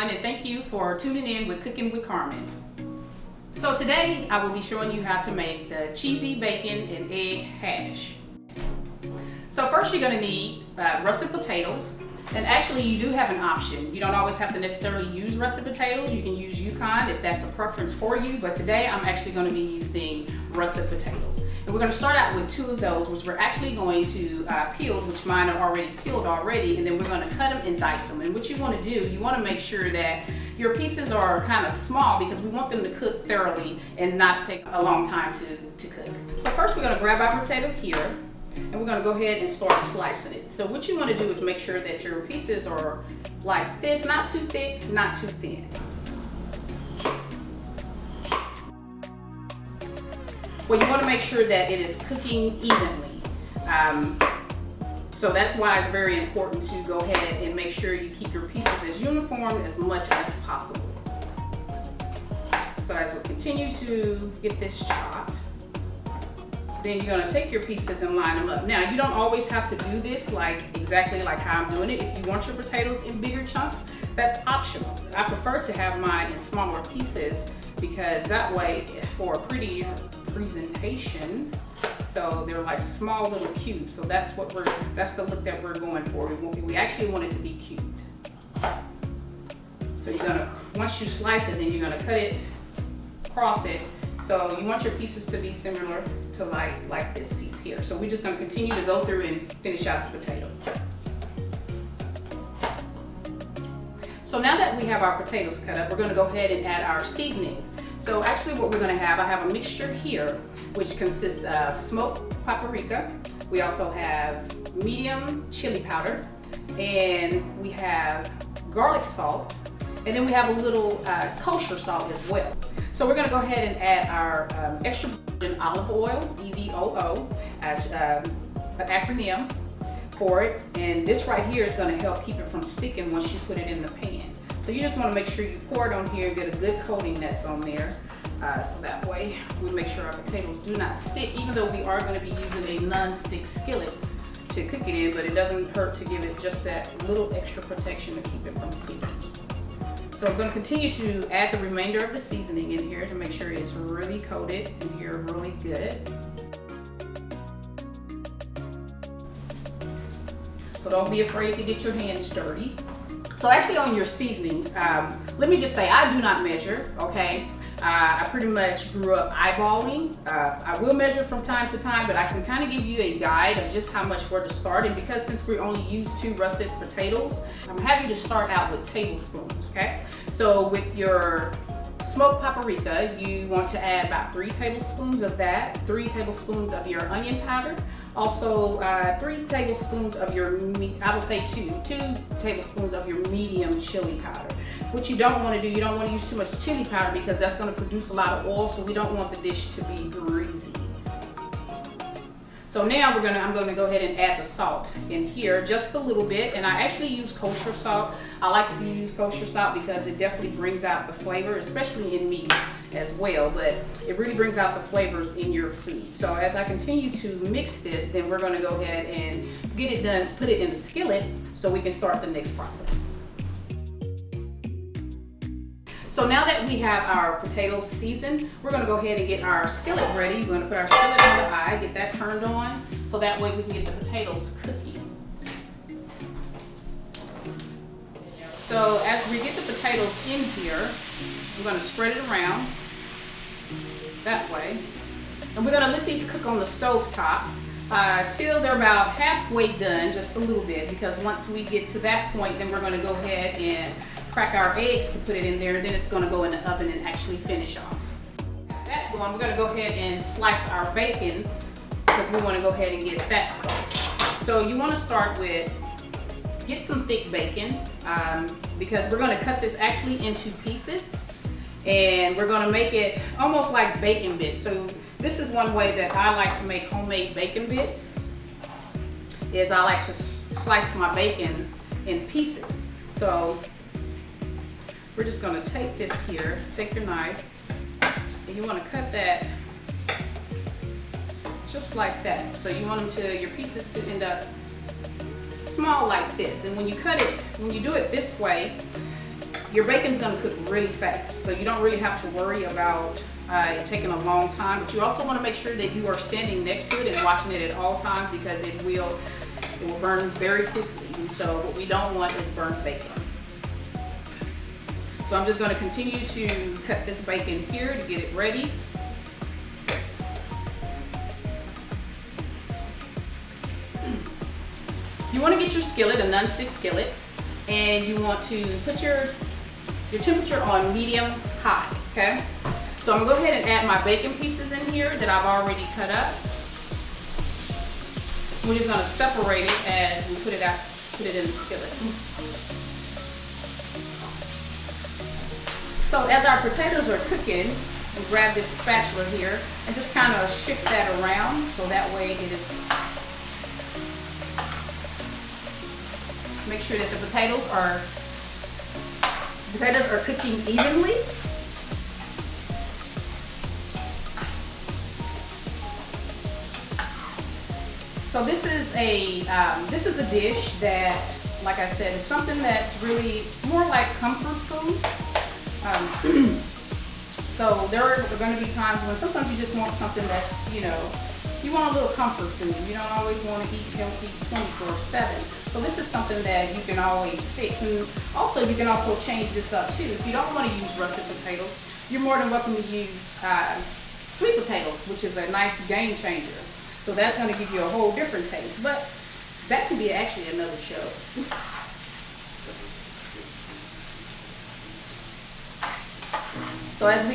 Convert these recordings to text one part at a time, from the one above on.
Carmen, and thank you for tuning in with Cooking with Carmen. So today I will be showing you how to make the cheesy bacon and egg hash. So first you're going to need russet potatoes, and actually you do have an option. You don't always have to necessarily use russet potatoes. You can use Yukon if that's a preference for you, but today I'm actually going to be using russet potatoes. And we're going to start out with 2 of those, which we're actually going to peel, which mine are already peeled already, and then we're going to cut them and dice them. And what you want to do, you want to make sure that your pieces are kind of small because we want them to cook thoroughly and not take a long time to cook. So first we're going to grab our potato here, and we're going to go ahead and start slicing it. So what you want to do is make sure that your pieces are like this, not too thick, not too thin. Well, you want to make sure that it is cooking evenly. So that's why it's very important to go ahead and make sure you keep your pieces as uniform as much as possible. So as we continue to get this chopped, then you're going to take your pieces and line them up. Now, you don't always have to do this exactly like how I'm doing it. If you want your potatoes in bigger chunks, that's optional. I prefer to have mine in smaller pieces because that way, for a prettier presentation, so they're like small little cubes. So that's the look that we're going for. We actually want it to be cubed. So once you slice it, then you're gonna cut it, cross it. So you want your pieces to be similar to like this piece here. So we're just gonna continue to go through and finish out the potato. So now that we have our potatoes cut up, we're gonna go ahead and add our seasonings. So actually what we're gonna have, I have a mixture here which consists of smoked paprika. We also have medium chili powder, and we have garlic salt, and then we have a little kosher salt as well. So we're gonna go ahead and add our extra virgin olive oil, EVOO, as an acronym for it. And this right here is gonna help keep it from sticking once you put it in the pan. So you just wanna make sure you pour it on here and get a good coating that's on there. So that way we make sure our potatoes do not stick, even though we are gonna be using a non-stick skillet to cook it in, but it doesn't hurt to give it just that little extra protection to keep it from sticking. So I'm gonna continue to add the remainder of the seasoning in here to make sure it's really coated in here really good. So don't be afraid to get your hands dirty. So actually on your seasonings, let me just say I do not measure, okay? I pretty much grew up eyeballing. I will measure from time to time, but I can kind of give you a guide of just how much where to start. And because since we only use 2 russet potatoes, I'm happy to start out with tablespoons, okay? So with your smoked paprika, you want to add about 3 tablespoons of that, 3 tablespoons of your onion powder, also 3 tablespoons of your, I would say 2 tablespoons of your medium chili powder. What you don't want to do, you don't want to use too much chili powder because that's going to produce a lot of oil, so we don't want the dish to be greasy. So now I'm going to go ahead and add the salt in here just a little bit, and I actually use kosher salt. I like to use kosher salt because it definitely brings out the flavor, especially in meats as well, but it really brings out the flavors in your food. So as I continue to mix this, then we're going to go ahead and get it done, put it in the skillet so we can start the next process. So now that we have our potatoes seasoned, we're going to go ahead and get our skillet ready. We're going to put our skillet on the eye, get that turned on, so that way we can get the potatoes cooking. So as we get the potatoes in here, we're going to spread it around that way. And we're going to let these cook on the stove top till they're about halfway done, just a little bit, because once we get to that point, then we're going to go ahead and crack our eggs to put it in there, and then it's going to go in the oven and actually finish off. That going, we're going to go ahead and slice our bacon because we want to go ahead and get that started. So you want to start with, get some thick bacon because we're going to cut this actually into pieces, and we're going to make it almost like bacon bits. So this is one way that I like to make homemade bacon bits, is I like to slice my bacon in pieces. So we're just going to take this here, take your knife, and you want to cut that just like that. So you want your pieces to end up small like this. And when you cut it, when you do it this way, your bacon's gonna cook really fast, so you don't really have to worry about it taking a long time, but you also wanna make sure that you are standing next to it and watching it at all times, because it will burn very quickly. And so what we don't want is burnt bacon. So I'm just gonna continue to cut this bacon here to get it ready. You wanna get your skillet, a non-stick skillet, and you want to put your temperature on medium high, okay? So I'm gonna go ahead and add my bacon pieces in here that I've already cut up. We're just gonna separate it as we put it in the skillet. So as our potatoes are cooking, we grab this spatula here and just kind of shift that around so that way it is. Make sure that the potatoes are cooking evenly. So this is a dish that, like I said, is something that's really more like comfort food. So there are going to be times when sometimes you just want something that's, you want a little comfort food. You don't always want to eat healthy 24/7. So this is something that you can always fix. And also you can also change this up too. If you don't want to use russet potatoes, you're more than welcome to use sweet potatoes, which is a nice game changer. So that's going to give you a whole different taste. But that could be actually another show. So as I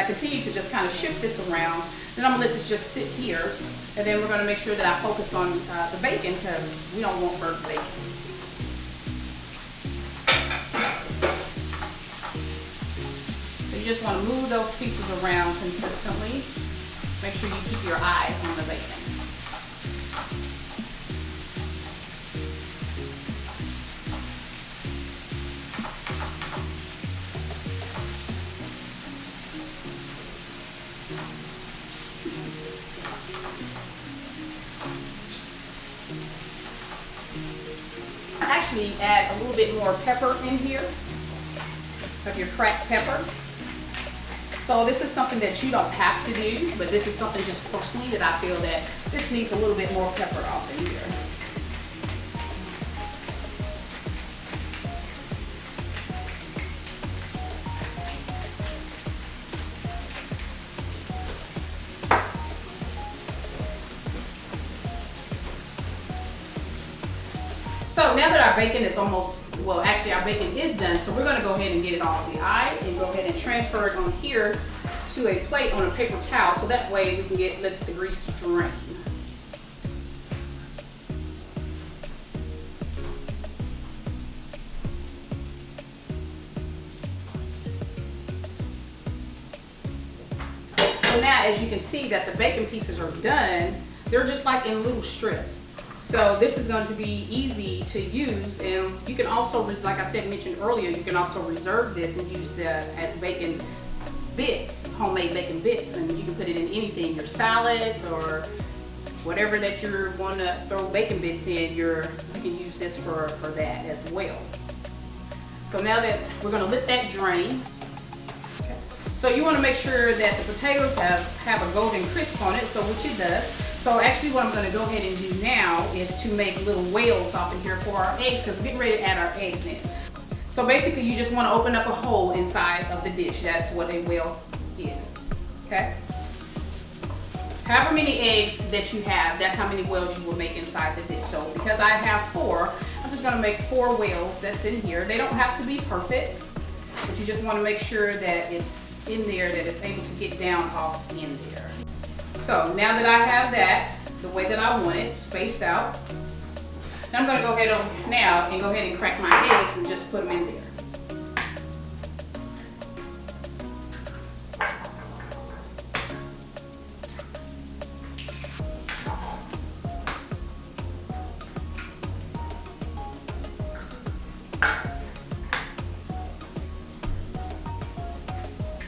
continue to just kind of shift this around, then I'm gonna let this just sit here, and then we're gonna make sure that I focus on the bacon, because we don't want burnt bacon. So you just want to move those pieces around consistently. Make sure you keep your eye on the bacon. Actually add a little bit more pepper in here, of your cracked pepper. So this is something that you don't have to do, but this is something just personally that I feel that this needs a little bit more pepper off in here. So now that our bacon is our bacon is done, so we're gonna go ahead and get it off the eye and go ahead and transfer it on here to a plate on a paper towel, so that way we can let the grease drain. So now as you can see that the bacon pieces are done, they're just like in little strips. So this is going to be easy to use, and you can also, like I mentioned earlier, you can also reserve this and use as bacon bits, homemade bacon bits, and you can put it in anything, your salads or whatever that you want to throw bacon bits in. You can use this for that as well. So now that we're going to let that drain. Okay. So you want to make sure that the potatoes have a golden crisp on it, so which it does. So actually what I'm going to go ahead and do now is to make little whales off in here for our eggs, because we're getting ready to add our eggs in. So basically you just want to open up a hole inside of the dish. That's what a whale is, okay? However many eggs that you have, that's how many whales you will make inside the dish. So because I have 4, I'm just going to make 4 whales that's in here. They don't have to be perfect, but you just want to make sure that it's in there, that it's able to get down off in there. So now that I have that the way that I want it, spaced out, now I'm going to go ahead and crack my eggs and just put them in there.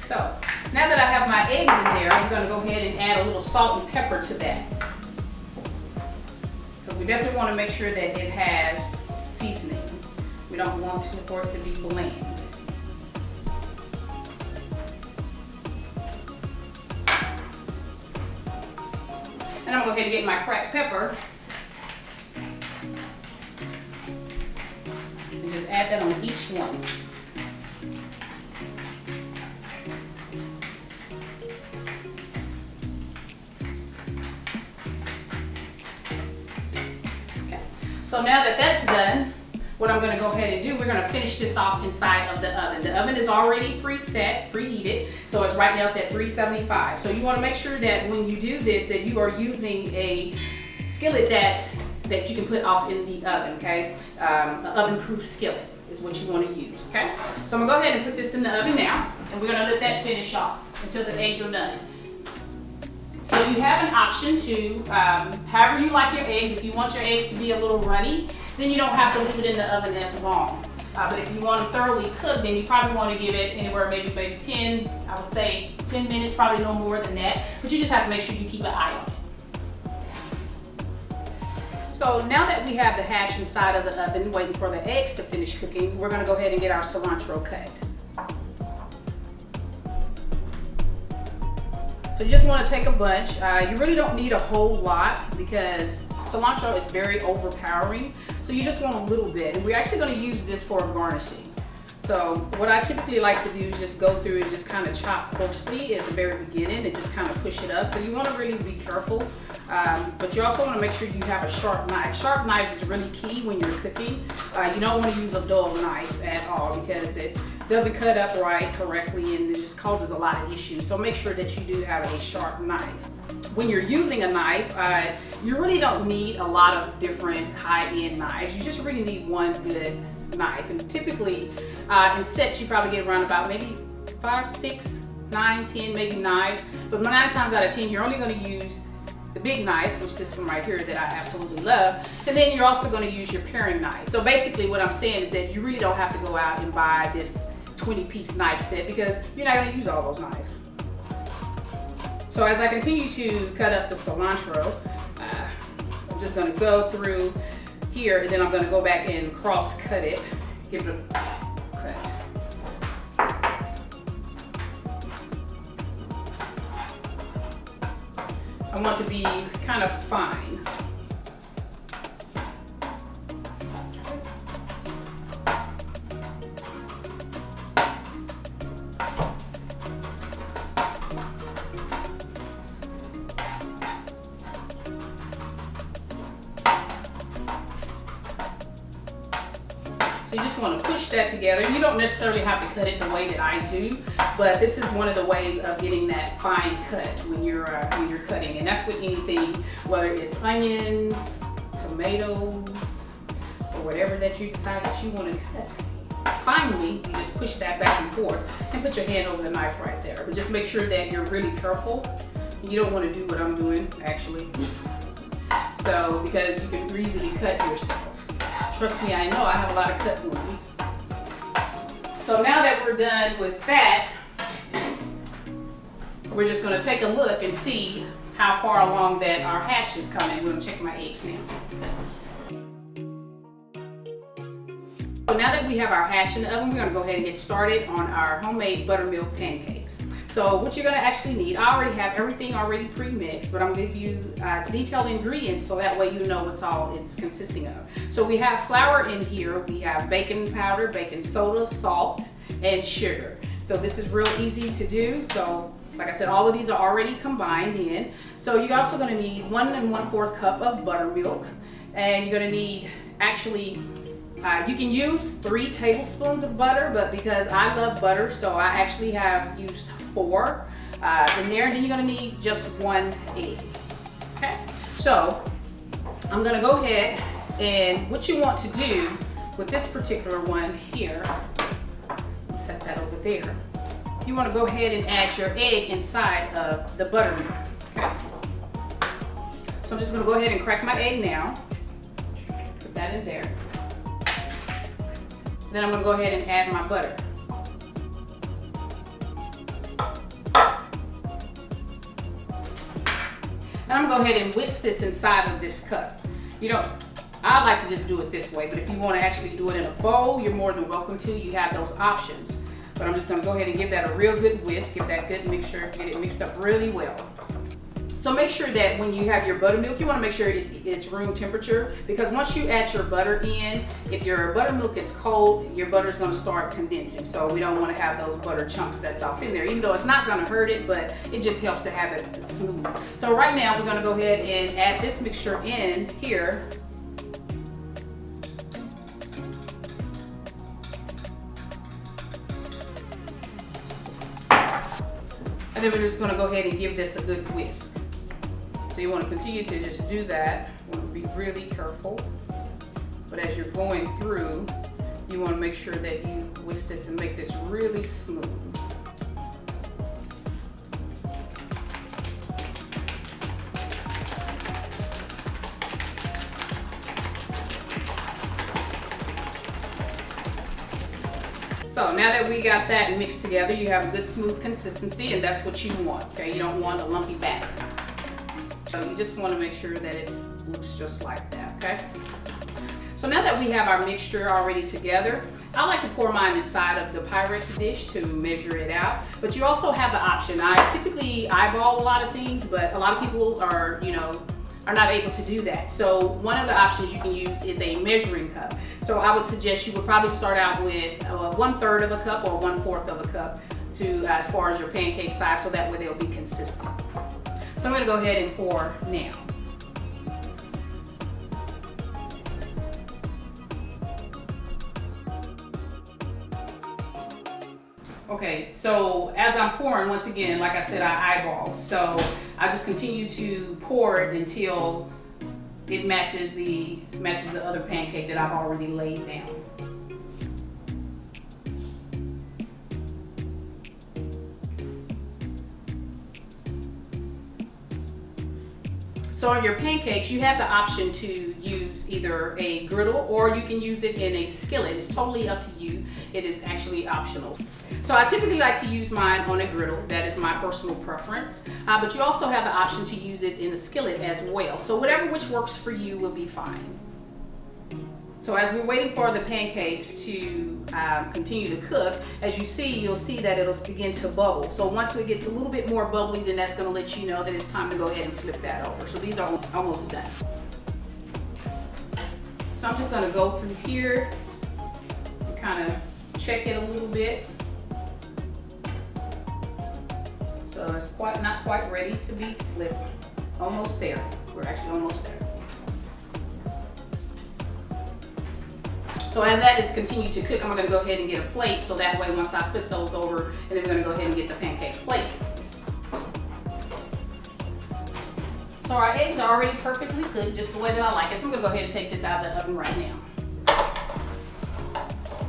So now that I have my eggs in there, I'm going to go ahead and add a little salt and pepper to that. Because we definitely want to make sure that it has seasoning. We don't want for it to be bland. And I'm gonna go ahead and get my cracked pepper. And just add that on each one. Okay. So now that that's done, what I'm gonna go ahead and do, we're gonna finish this off inside of the oven. The oven is already preset, preheated, so it's right now set 375. So you wanna make sure that when you do this, that you are using a skillet that you can put off in the oven, okay? An oven-proof skillet is what you wanna use, okay? So I'm gonna go ahead and put this in the oven now, and we're gonna let that finish off until the eggs are done. So you have an option to, however you like your eggs. If you want your eggs to be a little runny, then you don't have to leave it in the oven as long. But if you want them thoroughly cooked, then you probably want to give it anywhere maybe 10, I would say 10 minutes, probably no more than that. But you just have to make sure you keep an eye on it. So now that we have the hash inside of the oven, waiting for the eggs to finish cooking, we're gonna go ahead and get our cilantro cut. So you just want to take a bunch. You really don't need a whole lot because cilantro is very overpowering. So you just want a little bit. And we're actually going to use this for garnishing. So what I typically like to do is just go through and just kind of chop coarsely at the very beginning and just kind of push it up. So you want to really be careful. But you also want to make sure you have a sharp knife. Sharp knives is really key when you're cooking. You don't want to use a dull knife at all because it doesn't cut up right correctly and it just causes a lot of issues. So make sure that you do have a sharp knife. When you're using a knife, you really don't need a lot of different high-end knives. You just really need one good knife. And typically in sets you probably get around about maybe 5, 6, 9, 10 maybe knives. But 9 times out of 10 you're only going to use the big knife, which is this one right here that I absolutely love, and then you're also going to use your paring knife. So basically what I'm saying is that you really don't have to go out and buy this 20-piece knife set because you're not going to use all those knives. So as I continue to cut up the cilantro, I'm just going to go through here and then I'm going to go back and cross cut it, give it a cut. I want to be kind of fine. So you just want to push that together. You don't necessarily have to cut it the way that I do, but this is one of the ways of getting that fine cut when you're cutting, and that's with anything, whether it's onions, tomatoes, or whatever that you decide that you want to cut. Finally, you just push that back and forth and put your hand over the knife right there. But just make sure that you're really careful. You don't want to do what I'm doing, actually. So, because you can easily cut yourself. Trust me, I know I have a lot of cut wounds. So now that we're done with that, we're just going to take a look and see how far along that our hash is coming. We're going to check my eggs now. So now that we have our hash in the oven, we're going to go ahead and get started on our homemade buttermilk pancakes. So what you're going to actually need, I already have everything already pre-mixed, but I'm going to give you detailed ingredients so that way you know what's all it's consisting of. So we have flour in here, we have baking powder, baking soda, salt, and sugar. So this is real easy to do. So like I said, all of these are already combined in. So you're also going to need 1 1/4 cup of buttermilk, and you're going to need actually you can use 3 tablespoons of butter, but because I love butter, so I actually have used 4 in there. And then you're gonna need just 1 egg. Okay, so I'm gonna go ahead, and what you want to do with this particular one here, set that over there. You want to go ahead and add your egg inside of the buttermilk. Okay, so I'm just gonna go ahead and crack my egg now. Put that in there. Then I'm going to go ahead and add my butter. And I'm going to go ahead and whisk this inside of this cup. You know, I like to just do it this way, but if you want to actually do it in a bowl, you're more than welcome to. You have those options. But I'm just going to go ahead and give that a real good whisk, give that good mixture, get it mixed up really well. So make sure that when you have your buttermilk, you want to make sure it's room temperature, because once you add your butter in, if your buttermilk is cold, your butter is going to start condensing. So we don't want to have those butter chunks that's off in there, even though it's not going to hurt it, but it just helps to have it smooth. So right now we're going to go ahead and add this mixture in here. And then we're just going to go ahead and give this a good whisk. So you want to continue to just do that. You want to be really careful. But as you're going through, you want to make sure that you whisk this and make this really smooth. So now that we got that mixed together, you have a good smooth consistency, and that's what you want, okay? You don't want a lumpy batter. So you just want to make sure that it looks just like that, okay? So now that we have our mixture already together, I like to pour mine inside of the Pyrex dish to measure it out, but you also have the option. I typically eyeball a lot of things, but a lot of people are, are not able to do that. So one of the options you can use is a measuring cup. So I would suggest you would probably start out with 1/3 of a cup or 1/4 of a cup as far as your pancake size, so that way they'll be consistent. So I'm gonna go ahead and pour now. Okay, so as I'm pouring, once again, like I said, I eyeball. So I just continue to pour it until it matches the other pancake that I've already laid down. So on your pancakes, you have the option to use either a griddle or you can use it in a skillet. It's totally up to you. It is actually optional. So I typically like to use mine on a griddle. That is my personal preference. But you also have the option to use it in a skillet as well. So whatever which works for you will be fine. So as we're waiting for the pancakes to continue to cook, as you see, you'll see that it'll begin to bubble. So once it gets a little bit more bubbly, then that's going to let you know that it's time to go ahead and flip that over. So these are almost done. So I'm just going to go through here and kind of check it a little bit. So it's not quite ready to be flipped. Almost there. We're actually almost there. So as that is continuing to cook, I'm going to go ahead and get a plate, so that way once I flip those over, and then we're going to go ahead and get the pancakes plated. So our eggs are already perfectly cooked, just the way that I like it. So I'm going to go ahead and take this out of the oven right now.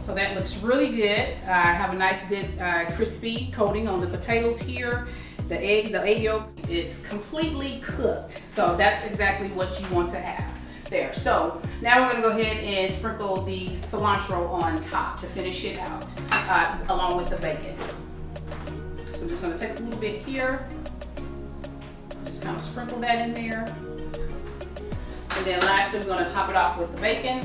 So that looks really good. I have a nice good crispy coating on the potatoes here. The egg yolk is completely cooked. So that's exactly what you want to have there. So now we're going to go ahead and sprinkle the cilantro on top to finish it out along with the bacon. So I'm just going to take a little bit here, just kind of sprinkle that in there, and then lastly we're going to top it off with the bacon.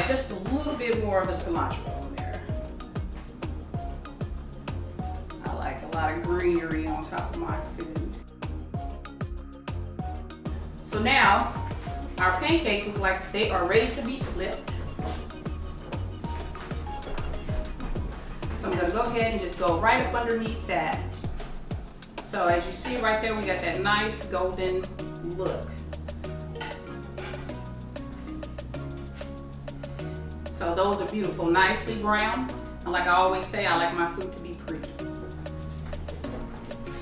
Just a little bit more of the cilantro in there. I like a lot of greenery on top of my food. So now our pancakes look like they are ready to be flipped. So I'm going to go ahead and just go right up underneath that. So as you see right there, we got that nice golden look. So those are beautiful, nicely brown. And like I always say, I like my food to be pretty.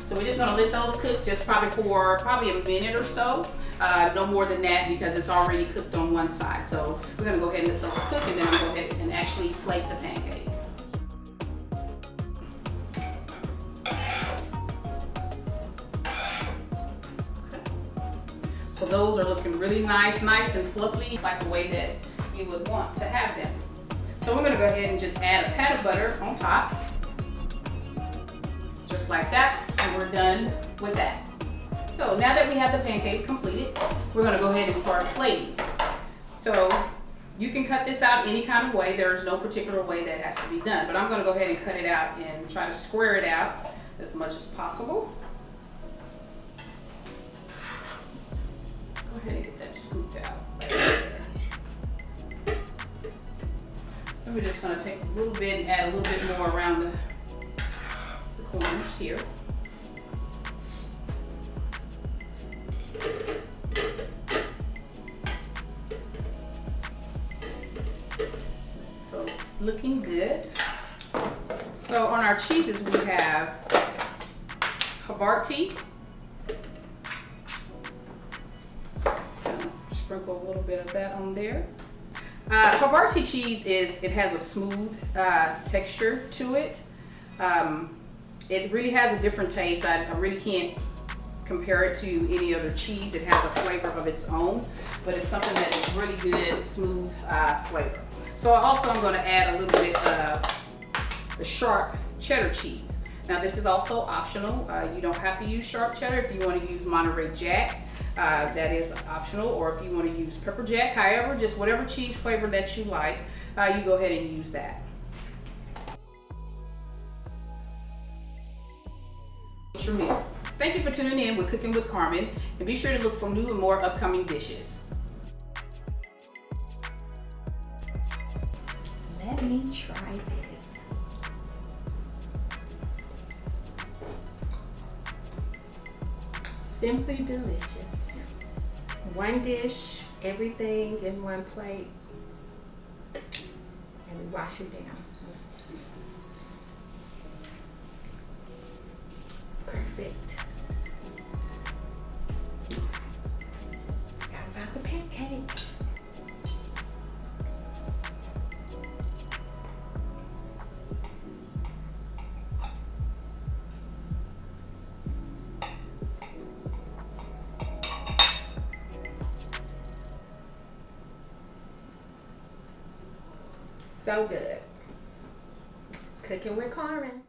So we're just gonna let those cook just probably a minute or so. No more than that, because it's already cooked on one side. So we're gonna go ahead and let those cook, and then I'm gonna go ahead and actually plate the pancake. Okay. So those are looking really nice and fluffy. It's like the way that you would want to have them. So we're going to go ahead and just add a pat of butter on top, just like that, and we're done with that. So now that we have the pancakes completed, we're gonna go ahead and start plating. So you can cut this out any kind of way. There's no particular way that has to be done, but I'm gonna go ahead and cut it out and try to square it out as much as possible. Go ahead and get that scooped out. And we're just gonna take a little bit and add a little bit more around the corners here. So it's looking good. So on our cheeses we have Havarti. Just gonna sprinkle a little bit of that on there. Havarti cheese it has a smooth texture to it. It really has a different taste. I really can't compare it to any other cheese. It has a flavor of its own, but it's something that is really good, smooth flavor. So also I'm going to add a little bit of the sharp cheddar cheese. Now this is also optional. You don't have to use sharp cheddar. If you want to use Monterey Jack, that is optional, or if you want to use pepper jack. However, just whatever cheese flavor that you like, you go ahead and use that. Your meal. Thank you for tuning in with Cooking with Carmen, and be sure to look for new and more upcoming dishes. Let me try this. Simply delicious. One dish, everything in one plate, and we wash it down. Perfect. Got about the pancake. So good. Cooking with Carmen.